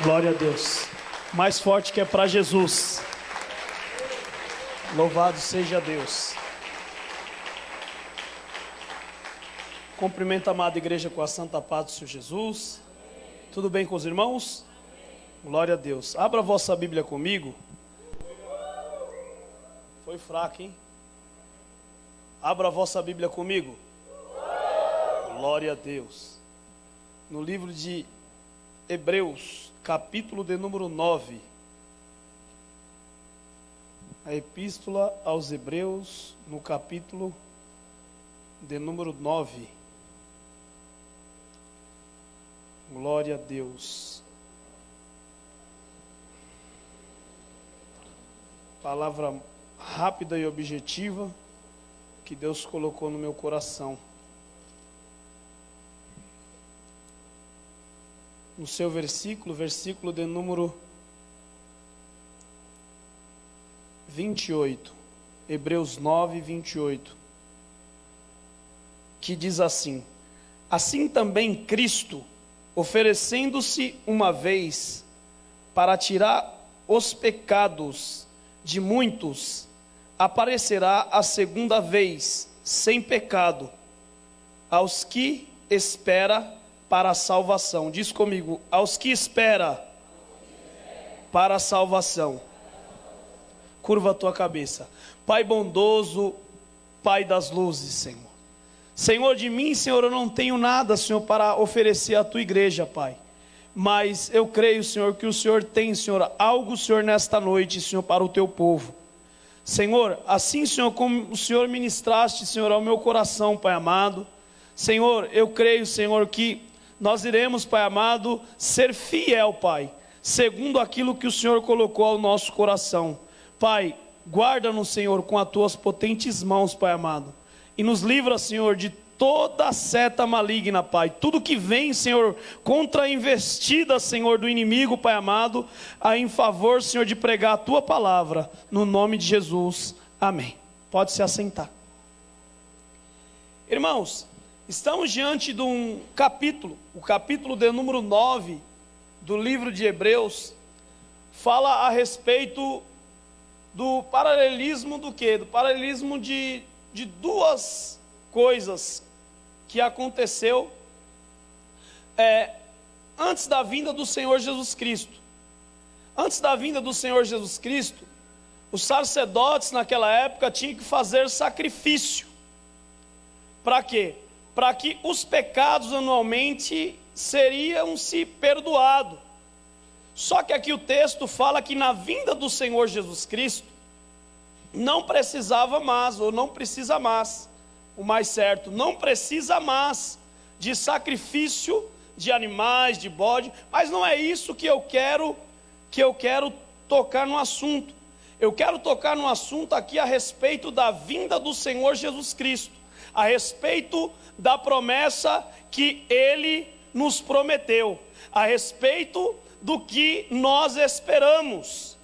Glória a Deus. Mais forte que é para Jesus. Louvado seja Deus. Cumprimento a amada igreja com a santa paz do Senhor Jesus. Tudo bem com os irmãos? Glória a Deus. Abra a vossa Bíblia comigo. Foi fraco, hein? Abra a vossa Bíblia comigo. Glória a Deus. No livro de Hebreus, capítulo de número 9. A epístola aos Hebreus, no capítulo de número 9. Glória a Deus. Palavra rápida e objetiva que Deus colocou no meu coração. No seu versículo de número 28, Hebreus 9, 28, que diz assim: assim também Cristo, oferecendo-se uma vez para tirar os pecados de muitos, aparecerá a segunda vez, sem pecado, aos que espera para a salvação. Diz comigo, aos que espera para a salvação. Curva a tua cabeça. Pai bondoso, Pai das luzes, Senhor. Senhor, de mim, Senhor, eu não tenho nada, Senhor, para oferecer à tua igreja, Pai. Mas eu creio, Senhor, que o Senhor tem, Senhor, algo, Senhor, nesta noite, Senhor, para o teu povo. Senhor, assim, Senhor, como o Senhor ministraste, Senhor, ao meu coração, Pai amado. Senhor, eu creio, Senhor, que nós iremos, Pai amado, ser fiel, Pai, segundo aquilo que o Senhor colocou ao nosso coração. Pai, guarda-nos, Senhor, com as tuas potentes mãos, Pai amado, e nos livra, Senhor, de toda seta maligna, Pai. Tudo que vem, Senhor, contra a investida, Senhor, do inimigo, Pai amado, em favor, Senhor, de pregar a tua palavra, no nome de Jesus, amém. Pode se assentar. Irmãos, estamos diante de um capítulo, o capítulo de número 9 do livro de Hebreus, fala a respeito do paralelismo do quê? Do paralelismo de duas coisas que aconteceu antes da vinda do Senhor Jesus Cristo. Antes da vinda do Senhor Jesus Cristo, os sacerdotes naquela época tinham que fazer sacrifício. Para quê? Para que os pecados anualmente seriam-se perdoados. Só que aqui o texto fala que na vinda do Senhor Jesus Cristo, não precisava mais, ou não precisa mais, o mais certo, não precisa mais de sacrifício de animais, de bode, mas não é isso que eu quero tocar no assunto. Eu quero tocar no assunto aqui a respeito da vinda do Senhor Jesus Cristo, a respeito da promessa que Ele nos prometeu, a respeito do que nós esperamos.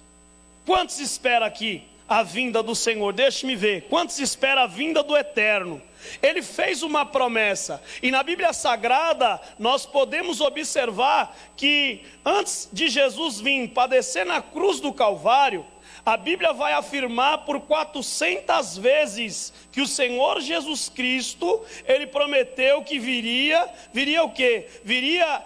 Quantos esperam aqui a vinda do Senhor? Deixe-me ver. Quantos esperam a vinda do Eterno? Ele fez uma promessa, e na Bíblia Sagrada nós podemos observar que antes de Jesus vir padecer na cruz do Calvário, a Bíblia vai afirmar por 400 vezes que o Senhor Jesus Cristo, Ele prometeu que viria o quê? Viria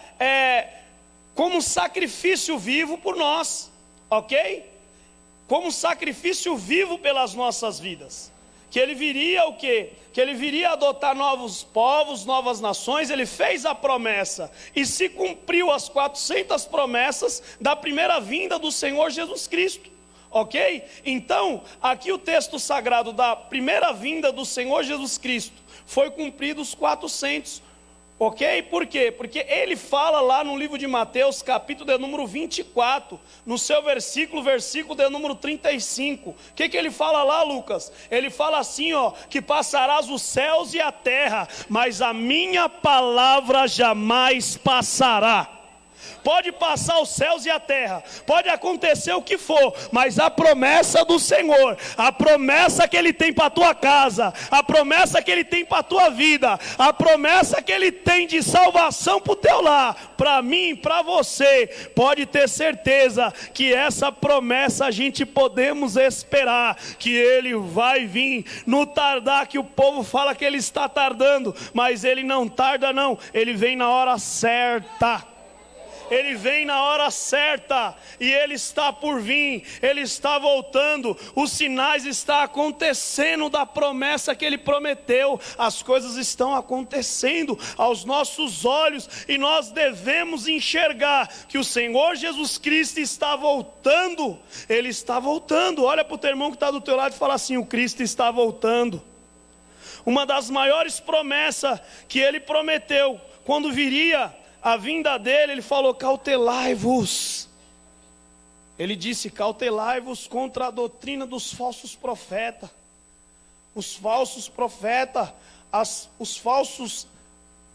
como sacrifício vivo por nós, ok? Como sacrifício vivo pelas nossas vidas. Que Ele viria o quê? Que Ele viria adotar novos povos, novas nações. Ele fez a promessa e se cumpriu as 400 promessas da primeira vinda do Senhor Jesus Cristo. Ok? Então, aqui o texto sagrado da primeira vinda do Senhor Jesus Cristo foi cumprido os 400. Ok? Por quê? Porque ele fala lá no livro de Mateus, capítulo de número 24, no seu versículo de número 35. O que ele fala lá, Lucas? Ele fala assim, ó, que passarás os céus e a terra, mas a minha palavra jamais passará. Pode passar os céus e a terra, pode acontecer o que for, mas a promessa do Senhor, a promessa que Ele tem para a tua casa, a promessa que Ele tem para a tua vida, a promessa que Ele tem de salvação para o teu lar, para mim, para você, pode ter certeza que essa promessa a gente podemos esperar, que Ele vai vir no tardar, que o povo fala que Ele está tardando, mas Ele não tarda não, Ele vem na hora certa. Ele vem na hora certa, e Ele está por vir, Ele está voltando, os sinais estão acontecendo da promessa que Ele prometeu, as coisas estão acontecendo aos nossos olhos, e nós devemos enxergar que o Senhor Jesus Cristo está voltando, Ele está voltando. Olha para o teu irmão que está do teu lado e fala assim: o Cristo está voltando. Uma das maiores promessas que Ele prometeu, quando viria a vinda dele, Ele falou: cautelai-vos. Ele disse: cautelai-vos contra a doutrina dos falsos profetas. Os falsos profetas, os falsos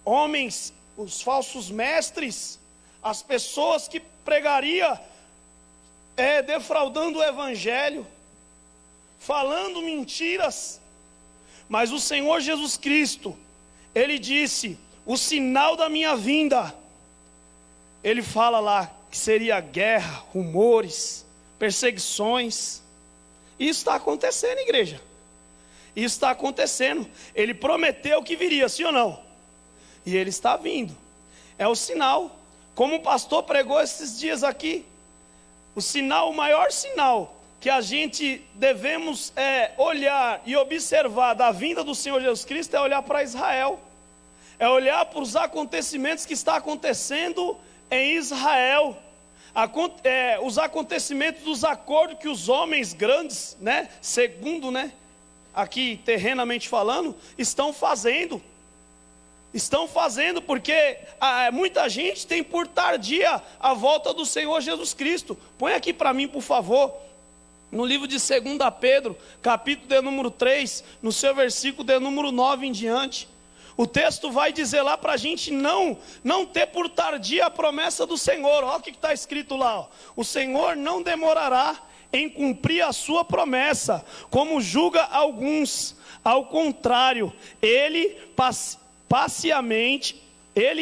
homens, os falsos mestres, as pessoas que pregariam defraudando o evangelho, falando mentiras. Mas o Senhor Jesus Cristo, Ele disse: o sinal da minha vinda, Ele fala lá que seria guerra, rumores, perseguições. Isso está acontecendo, igreja. Isso está acontecendo. Ele prometeu que viria, sim ou não? E Ele está vindo. É o sinal. Como o pastor pregou esses dias aqui, o sinal, o maior sinal que a gente devemos olhar e observar da vinda do Senhor Jesus Cristo é olhar para Israel. É olhar para os acontecimentos que estão acontecendo em Israel. Os acontecimentos dos acordos que os homens grandes, segundo, aqui terrenamente falando, estão fazendo. Estão fazendo porque muita gente tem por tardia a volta do Senhor Jesus Cristo. Põe aqui para mim, por favor, no livro de 2 Pedro, capítulo de número 3, no seu versículo de número 9 em diante. O texto vai dizer lá para a gente não ter por tardia a promessa do Senhor. Olha o que está escrito lá. Ó. O Senhor não demorará em cumprir a sua promessa, como julga alguns. Ao contrário, Ele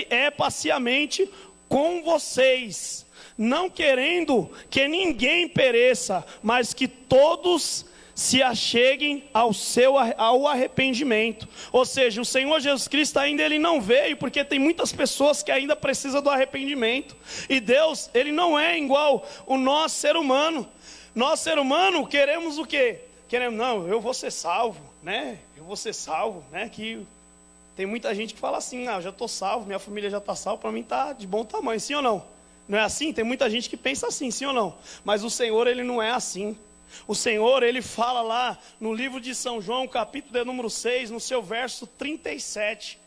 é paciamente com vocês, não querendo que ninguém pereça, mas que todos se acheguem ao arrependimento. Ou seja, o Senhor Jesus Cristo ainda Ele não veio, porque tem muitas pessoas que ainda precisam do arrependimento. E Deus, Ele não é igual o nosso ser humano. Nós, ser humano, queremos o quê? Queremos, não, eu vou ser salvo, Eu vou ser salvo, Que tem muita gente que fala assim: eu já estou salvo, minha família já está salva, para mim está de bom tamanho, sim ou não? Não é assim? Tem muita gente que pensa assim, sim ou não? Mas o Senhor, Ele não é assim. O Senhor, Ele fala lá no livro de São João, capítulo de número 6, no seu verso 37.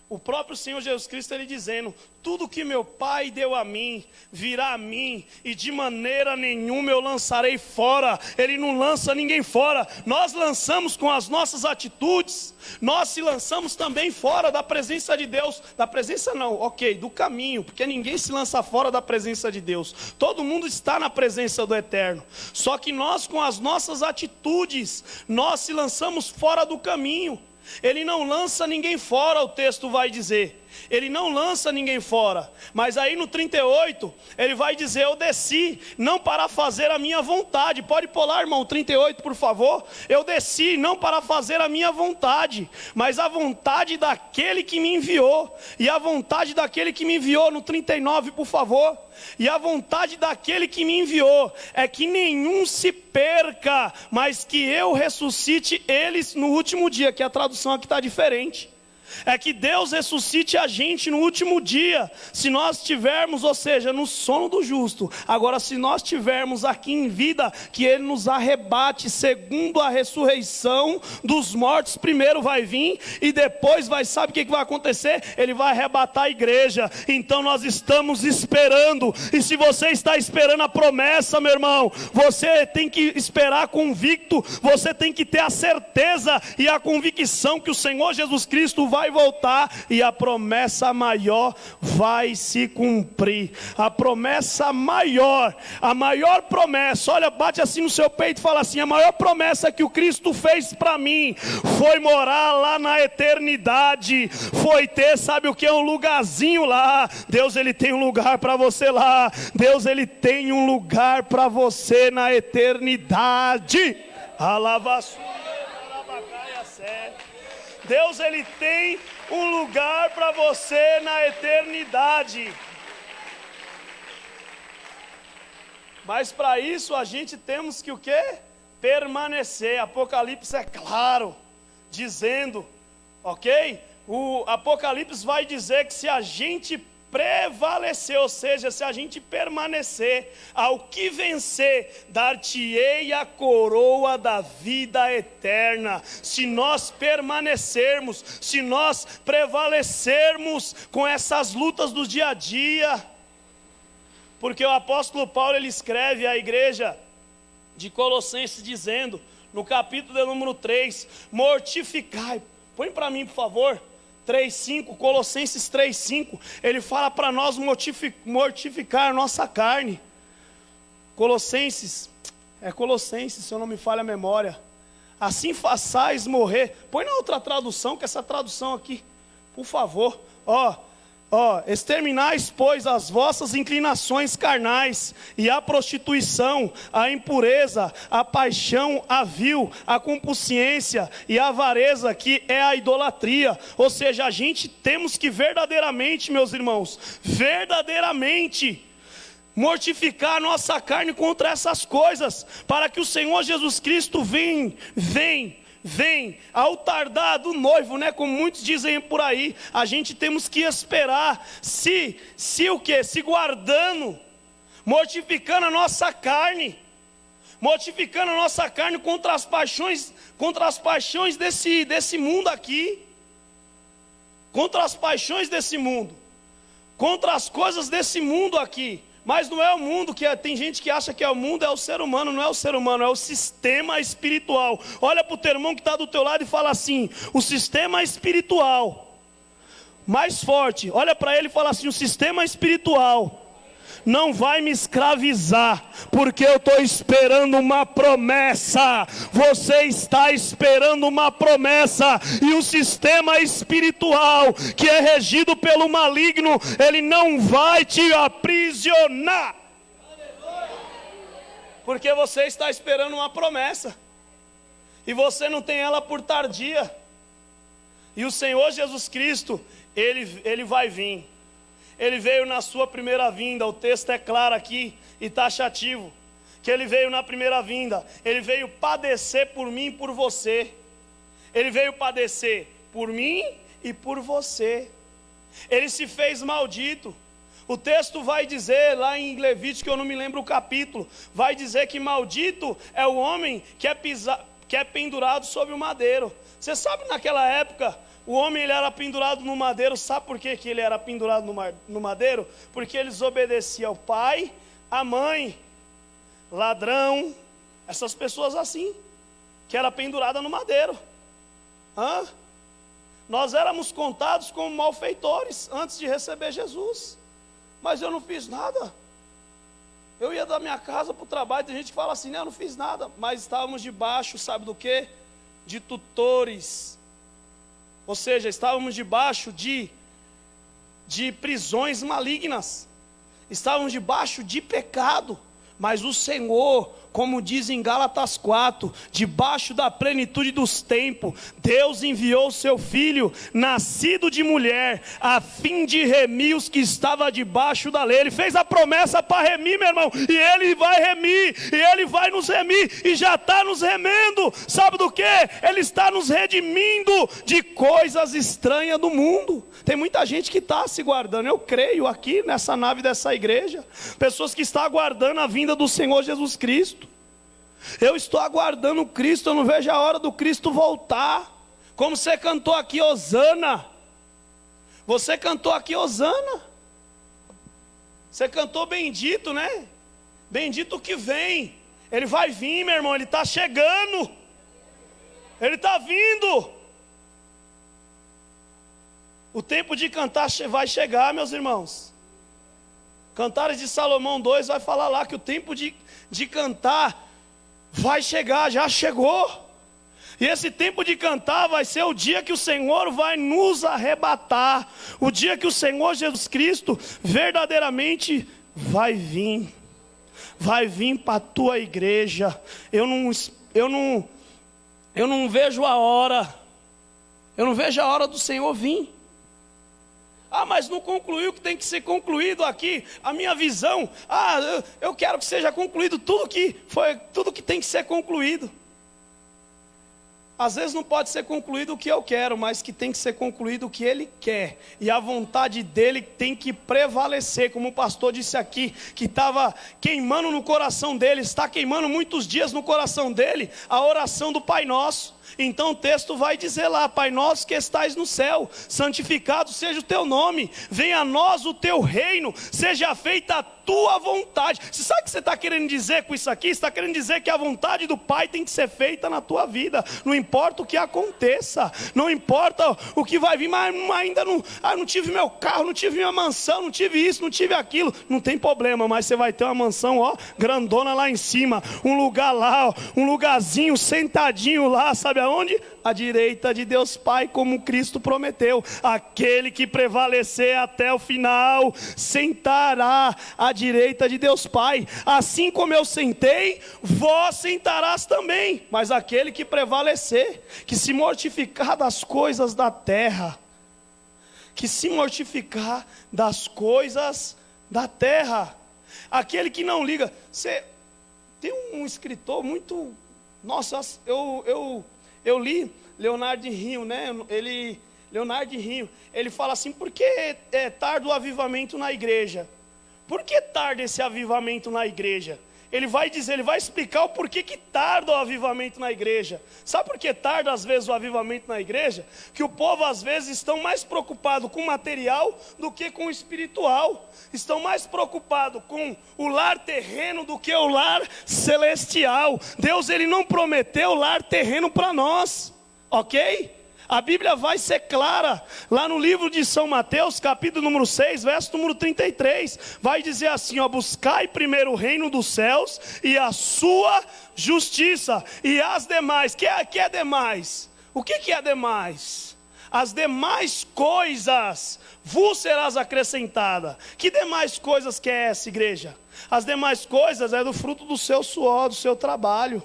O próprio Senhor Jesus Cristo, Ele dizendo: tudo que meu Pai deu a mim, virá a mim, e de maneira nenhuma eu lançarei fora. Ele não lança ninguém fora. Nós lançamos com as nossas atitudes, nós se lançamos também fora da presença de Deus. Da presença não, do caminho, porque ninguém se lança fora da presença de Deus. Todo mundo está na presença do Eterno. Só que nós, com as nossas atitudes, nós se lançamos fora do caminho. Ele não lança ninguém fora, o texto vai dizer. Ele não lança ninguém fora. Mas aí no 38, ele vai dizer: eu desci, não para fazer a minha vontade. Pode pular, irmão, 38, por favor. Eu desci, não para fazer a minha vontade, mas a vontade daquele que me enviou. E a vontade daquele que me enviou, no 39, por favor. E a vontade daquele que me enviou é que nenhum se perca, mas que eu ressuscite eles no último dia. Que a tradução aqui está diferente. É que Deus ressuscite a gente no último dia, se nós estivermos, ou seja, no sono do justo. Agora, se nós estivermos aqui em vida, que Ele nos arrebate segundo a ressurreição dos mortos. Primeiro vai vir e depois sabe o que vai acontecer? Ele vai arrebatar a igreja. Então nós estamos esperando, e se você está esperando a promessa, meu irmão, você tem que esperar convicto, você tem que ter a certeza e a convicção que o Senhor Jesus Cristo vai vai voltar e a promessa maior vai se cumprir. A promessa maior, a maior promessa, olha, bate assim no seu peito e fala assim: a maior promessa que o Cristo fez para mim foi morar lá na eternidade, foi ter, sabe o que, um lugarzinho lá. Deus, ele tem um lugar para você lá. Deus, ele tem um lugar para você na eternidade. Deus, ele tem um lugar para você na eternidade. Mas para isso a gente temos que o quê? Permanecer. Apocalipse é claro, dizendo, ok? O Apocalipse vai dizer que se a gente prevalecer, ou seja, se a gente permanecer, ao que vencer, dar-te-ei a coroa da vida eterna. Se nós permanecermos, se nós prevalecermos com essas lutas do dia a dia, porque o apóstolo Paulo, ele escreve à igreja de Colossenses dizendo, no capítulo de número 3, mortificai, põe para mim por favor, 3:5, Colossenses 3:5, ele fala para nós mortificar a nossa carne. Colossenses, se eu não me falha a memória. Assim façais morrer. Põe na outra tradução, que essa tradução aqui, por favor. Exterminais, pois, as vossas inclinações carnais, e a prostituição, a impureza, a paixão, a vil, a concupiscência e a avareza, que é a idolatria. Ou seja, a gente temos que verdadeiramente, meus irmãos, verdadeiramente mortificar a nossa carne contra essas coisas, para que o Senhor Jesus Cristo vem ao tardar do noivo, né? Como muitos dizem por aí, a gente temos que esperar, se guardando, mortificando a nossa carne contra as paixões desse mundo aqui, contra as paixões desse mundo, contra as coisas desse mundo aqui. Mas não é o mundo, tem gente que acha que é o mundo, é o ser humano. Não é o ser humano, é o sistema espiritual. Olha para o teu irmão que está do teu lado e fala assim: o sistema espiritual, mais forte, olha para ele e fala assim: o sistema espiritual não vai me escravizar, porque eu estou esperando uma promessa. Você está esperando uma promessa, e o sistema espiritual, que é regido pelo maligno, ele não vai te aprisionar, porque você está esperando uma promessa, e você não tem ela por tardia. E o Senhor Jesus Cristo, ele vai vir. Ele veio na sua primeira vinda, o texto é claro aqui e taxativo, que ele veio na primeira vinda, ele veio padecer por mim e por você. Ele veio padecer por mim e por você. Ele se fez maldito. O texto vai dizer lá em Levítico, que eu não me lembro o capítulo, vai dizer que maldito é o homem que é pendurado sobre o madeiro. Você sabe, naquela época, o homem, ele era pendurado no madeiro. Sabe por que ele era pendurado no madeiro? Porque eles obedeciam ao pai, à mãe, ladrão, essas pessoas assim, que era pendurada no madeiro. Nós éramos contados como malfeitores antes de receber Jesus. Mas eu não fiz nada. Eu ia da minha casa para o trabalho, tem gente que fala assim: eu não fiz nada. Mas estávamos debaixo, sabe do quê? De tutores. Ou seja, estávamos debaixo de prisões malignas, estávamos debaixo de pecado, mas o Senhor, como diz em Gálatas 4, debaixo da plenitude dos tempos, Deus enviou o seu Filho, nascido de mulher, a fim de remir os que estavam debaixo da lei. Ele fez a promessa para remir, meu irmão, e Ele vai remir, e Ele vai nos remir, e já está nos remendo. Sabe do que? Ele está nos redimindo de coisas estranhas do mundo. Tem muita gente que está se guardando, eu creio, aqui nessa nave dessa igreja, pessoas que estão aguardando a vinda do Senhor Jesus Cristo. Eu estou aguardando o Cristo, eu não vejo a hora do Cristo voltar. Como você cantou aqui, Hosana. Você cantou aqui, Hosana. Você cantou bendito, né? Bendito que vem. Ele vai vir, meu irmão, ele está chegando. Ele está vindo. O tempo de cantar vai chegar, meus irmãos. Cantares de Salomão 2 vai falar lá que o tempo de cantar vai chegar, já chegou. E esse tempo de cantar vai ser o dia que o Senhor vai nos arrebatar. O dia que o Senhor Jesus Cristo verdadeiramente vai vir. Vai vir para a tua igreja. Eu não vejo a hora. Eu não vejo a hora do Senhor vir. Ah, mas não concluiu o que tem que ser concluído aqui. A minha visão, eu quero que seja concluído tudo que tem que ser concluído. Às vezes não pode ser concluído o que eu quero, mas que tem que ser concluído o que Ele quer. E a vontade dEle tem que prevalecer, como o pastor disse aqui, que estava queimando no coração dele, está queimando muitos dias no coração dele, a oração do Pai Nosso. Então o texto vai dizer lá: Pai nosso que estais no céu, santificado seja o teu nome, venha a nós o teu reino, seja feita a tua vontade. Você sabe o que você está querendo dizer com isso aqui? Você está querendo dizer que a vontade do Pai tem que ser feita na tua vida, não importa o que aconteça, não importa o que vai vir, mas ainda não tive meu carro, não tive minha mansão, não tive isso, não tive aquilo, não tem problema, mas você vai ter uma mansão, grandona lá em cima, um lugar lá, um lugarzinho sentadinho lá, sabe aonde? À direita de Deus Pai, como Cristo prometeu. Aquele que prevalecer até o final sentará à direita de Deus Pai. Assim como eu sentei, vós sentarás também. Mas aquele que prevalecer, que se mortificar das coisas da terra, que se mortificar das coisas da terra, aquele que não liga. Tem um escritor muito, nossa, eu li Leonardo de Rio, né? Leonardo de Rio, ele fala assim: por que tarda o avivamento na igreja? Por que tarda esse avivamento na igreja? Ele vai explicar o porquê que tarda o avivamento na igreja. Sabe por que tarda às vezes o avivamento na igreja? Que o povo às vezes estão mais preocupado com o material do que com o espiritual. Estão mais preocupados com o lar terreno do que o lar celestial. Deus, Ele não prometeu lar terreno para nós, ok? A Bíblia vai ser clara, lá no livro de São Mateus, capítulo número 6, verso número 33, vai dizer assim: buscai primeiro o reino dos céus e a sua justiça, e as demais, que é demais? O que é demais? As demais coisas vos serás acrescentada. Que demais coisas que é essa, igreja? As demais coisas é do fruto do seu suor, do seu trabalho.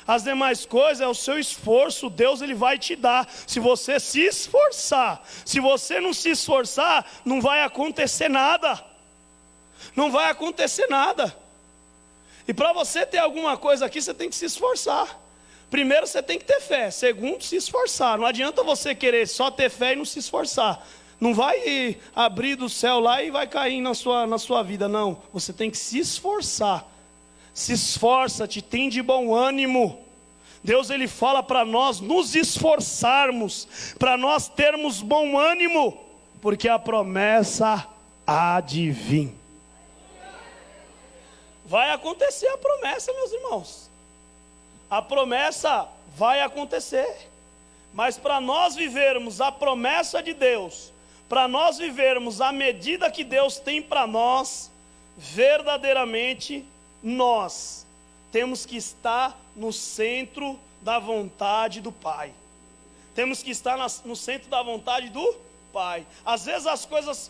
As demais coisas é o seu esforço. Deus, Ele vai te dar, se você se esforçar. Se você não se esforçar, não vai acontecer nada. Não vai acontecer nada. E para você ter alguma coisa aqui, você tem que se esforçar. Primeiro, você tem que ter fé. Segundo, se esforçar. Não adianta você querer só ter fé e não se esforçar. Não vai abrir do céu lá e vai cair na sua vida, não. Você tem que se esforçar. Se esforça-te, tem de bom ânimo. Deus, Ele fala para nós nos esforçarmos, para nós termos bom ânimo, porque a promessa há de vir. Vai acontecer a promessa, meus irmãos. A promessa vai acontecer. Mas para nós vivermos a promessa de Deus, para nós vivermos a medida que Deus tem para nós, verdadeiramente nós temos que estar no centro da vontade do Pai. Temos que estar no centro da vontade do Pai. Às vezes as coisas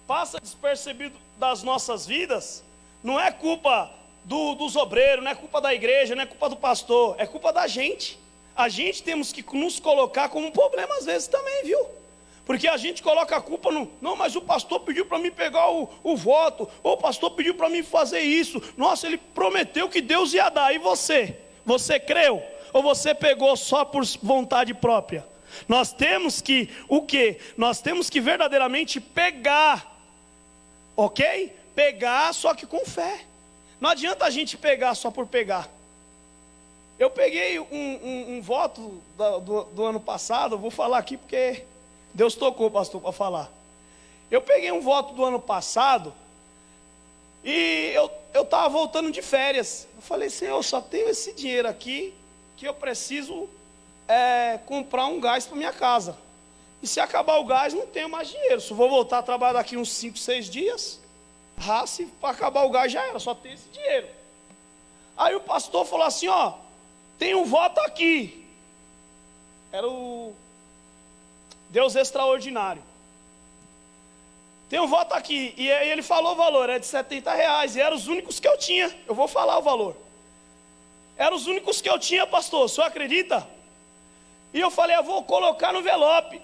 passam despercebido das nossas vidas. Não é culpa dos obreiros, não é culpa da igreja, não é culpa do pastor, é culpa da gente. A gente temos que nos colocar como um problema às vezes também, viu? Porque a gente coloca a culpa não, mas o pastor pediu para mim pegar o voto, ou o pastor pediu para mim fazer isso, nossa, ele prometeu que Deus ia dar, e você? Você creu? Ou você pegou só por vontade própria? Nós temos que, o quê? Nós temos que verdadeiramente pegar, ok? Pegar só que com fé. Não adianta a gente pegar só por pegar. Eu peguei um voto do ano passado, eu vou falar aqui porque Deus tocou, pastor, para falar. Eu peguei um voto do ano passado e eu estava voltando de férias. Eu falei: Senhor, eu só tenho esse dinheiro aqui que eu preciso comprar um gás para minha casa. E se acabar o gás, não tenho mais dinheiro. Se eu vou voltar a trabalhar daqui uns 5, 6 dias, se para acabar o gás já era, só tem esse dinheiro. Aí o pastor falou assim, ó, tem um voto aqui. Era o Deus Extraordinário. Tem um voto aqui. E aí ele falou o valor, era de R$70. E eram os únicos que eu tinha. Eu vou falar o valor. Eram os únicos que eu tinha, pastor. O senhor acredita? E eu falei, eu vou colocar no envelope.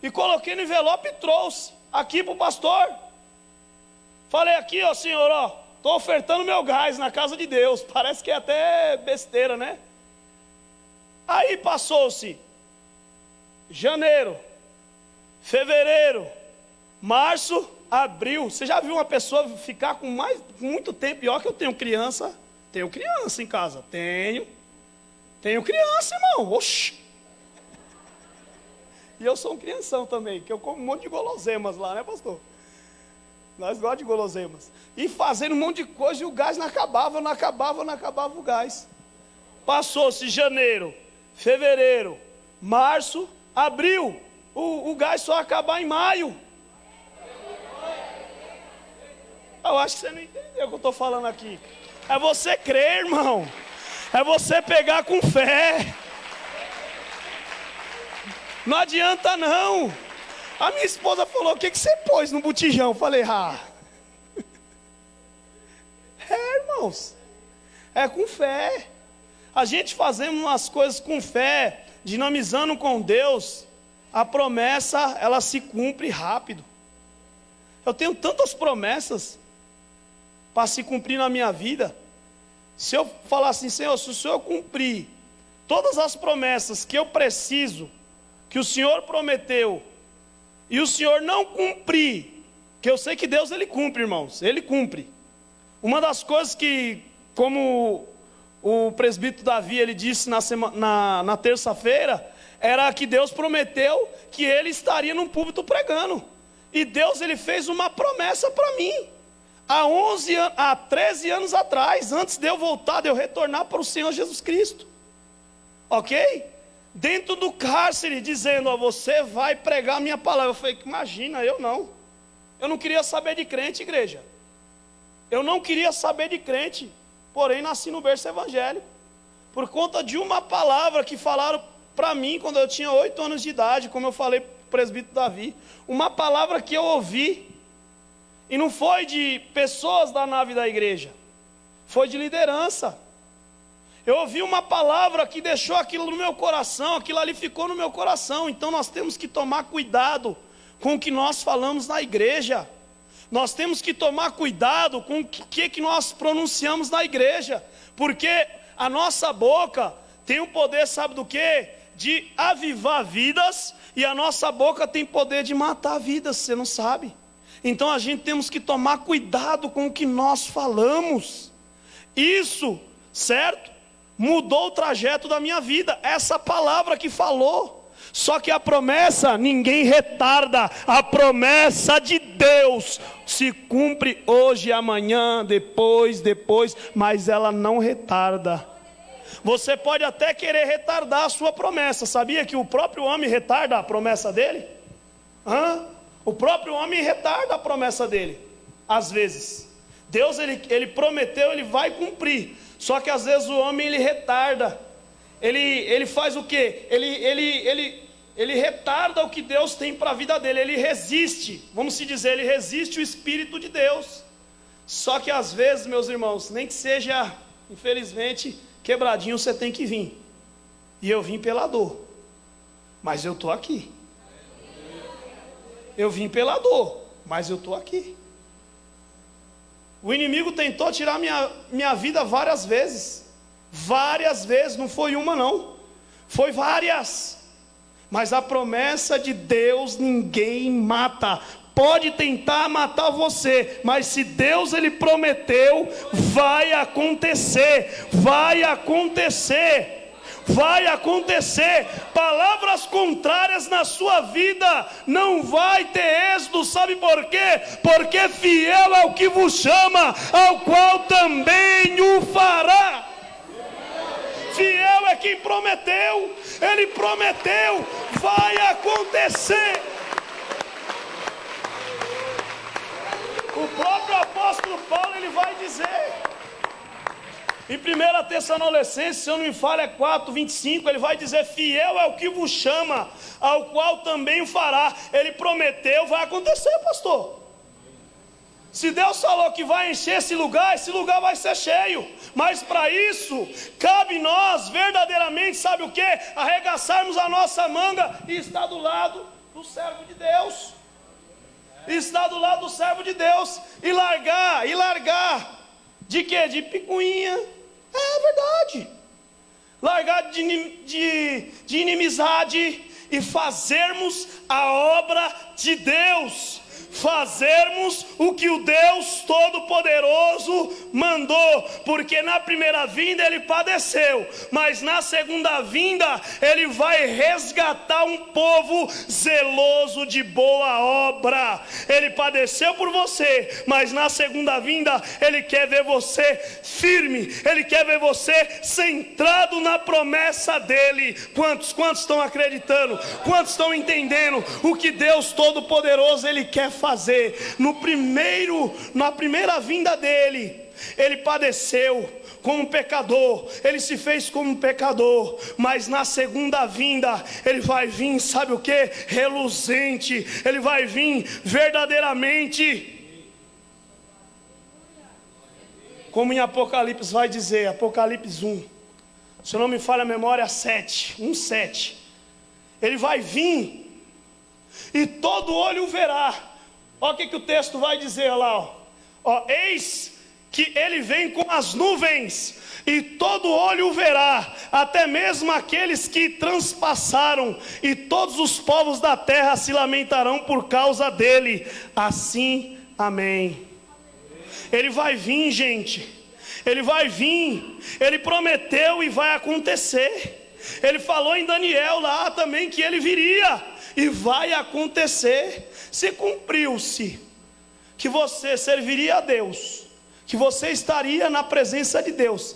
E coloquei no envelope e trouxe aqui para o pastor. Falei aqui, ó senhor, ó, estou ofertando meu gás na casa de Deus. Parece que é até besteira, né? Aí passou-se janeiro, fevereiro, março, abril. Você já viu uma pessoa ficar com muito tempo? Pior que eu tenho criança. Tenho criança em casa. Tenho criança, irmão. Oxi. E eu sou um crianção também, que eu como um monte de guloseimas lá, né, pastor? Nós gostamos de guloseimas. E fazendo um monte de coisa e o gás não acabava o gás. Passou-se janeiro, fevereiro, março, abril. O gás só acabar em maio. Eu acho que você não entendeu o que eu estou falando aqui. É você crer, irmão. É você pegar com fé. Não adianta não. A minha esposa falou, o que você pôs no botijão? Eu falei, irmãos, é com fé. A gente fazendo umas coisas com fé, dinamizando com Deus, a promessa, ela se cumpre rápido. Eu tenho tantas promessas para se cumprir na minha vida. Se eu falar assim, Senhor, se o Senhor cumprir todas as promessas que eu preciso, que o Senhor prometeu, e o Senhor não cumprir, que eu sei que Deus ele cumpre, irmãos, ele cumpre. Uma das coisas que, como o presbítero Davi ele disse na terça-feira, era que Deus prometeu que ele estaria num púlpito pregando. E Deus ele fez uma promessa para mim, há 13 anos atrás, antes de eu voltar, de eu retornar para o Senhor Jesus Cristo. Ok? Dentro do cárcere, dizendo, ó, você vai pregar a minha palavra. Eu falei, imagina, eu não queria saber de crente, igreja. Eu não queria saber de crente, porém nasci no berço evangélico, por conta de uma palavra que falaram para mim, quando eu tinha 8 anos de idade, como eu falei para o presbítero Davi, uma palavra que eu ouvi, e não foi de pessoas da nave da igreja, foi de liderança. Eu ouvi uma palavra que deixou aquilo no meu coração, aquilo ali ficou no meu coração. Então nós temos que tomar cuidado com o que nós falamos na igreja. Nós temos que tomar cuidado com o que nós pronunciamos na igreja. Porque a nossa boca tem o poder, sabe do quê? De avivar vidas, e a nossa boca tem poder de matar vidas, você não sabe. Então a gente temos que tomar cuidado com o que nós falamos. Isso, certo? Mudou o trajeto da minha vida, essa palavra que falou. Só que a promessa ninguém retarda, a promessa de Deus se cumpre hoje, amanhã, depois, mas ela não retarda. Você pode até querer retardar a sua promessa. Sabia que o próprio homem retarda a promessa dele? O próprio homem retarda a promessa dele, às vezes. Deus ele prometeu, ele vai cumprir. Só que às vezes o homem ele retarda. Ele faz o quê? Ele retarda o que Deus tem para a vida dele. Ele resiste, vamos se dizer, ele resiste o Espírito de Deus. Só que às vezes, meus irmãos, nem que seja, infelizmente, quebradinho, você tem que vir. E eu vim pela dor, mas eu estou aqui. Eu vim pela dor, mas eu estou aqui. O inimigo tentou tirar minha vida várias vezes, não foi uma não, foi várias. Mas a promessa de Deus ninguém mata. Pode tentar matar você, mas se Deus ele prometeu, vai acontecer, vai acontecer. Vai acontecer. Palavras contrárias na sua vida não vai ter êxito. Sabe por quê? Porque fiel é o que vos chama, ao qual também o fará. Fiel é quem prometeu. Ele prometeu, vai acontecer. O próprio apóstolo Paulo, ele vai dizer, em 1 Tessalonicenses, se eu não me falha, é 4:25, ele vai dizer: fiel é o que vos chama, ao qual também o fará. Ele prometeu, vai acontecer, pastor. Se Deus falou que vai encher esse lugar vai ser cheio. Mas para isso, cabe nós verdadeiramente, sabe o que? Arregaçarmos a nossa manga e estar do lado do servo de Deus. Está do lado do servo de Deus. E largar. De quê? De picuinha. É verdade. Largar de inimizade e fazermos a obra de Deus. Fazermos o que o Deus Todo-Poderoso mandou, porque na primeira vinda ele padeceu, mas na segunda vinda ele vai resgatar um povo zeloso de boa obra. Ele padeceu por você, mas na segunda vinda ele quer ver você firme, ele quer ver você centrado na promessa dele. Quantos estão acreditando? Quantos estão entendendo o que Deus Todo-Poderoso ele quer fazer? Na primeira vinda dele, ele padeceu como pecador, ele se fez como pecador, mas na segunda vinda, ele vai vir, sabe o que? Reluzente, ele vai vir verdadeiramente, como em Apocalipse vai dizer, Apocalipse 1, se eu não me falha a memória, 1:7, ele vai vir, e todo olho o verá. Olha o que o texto vai dizer lá, eis que ele vem com as nuvens, e todo olho o verá, até mesmo aqueles que transpassaram, e todos os povos da terra se lamentarão por causa dele. Assim, amém. Ele vai vir, gente, ele vai vir, ele prometeu e vai acontecer. Ele falou em Daniel lá também que ele viria, e vai acontecer. Se cumpriu-se que você serviria a Deus, que você estaria na presença de Deus,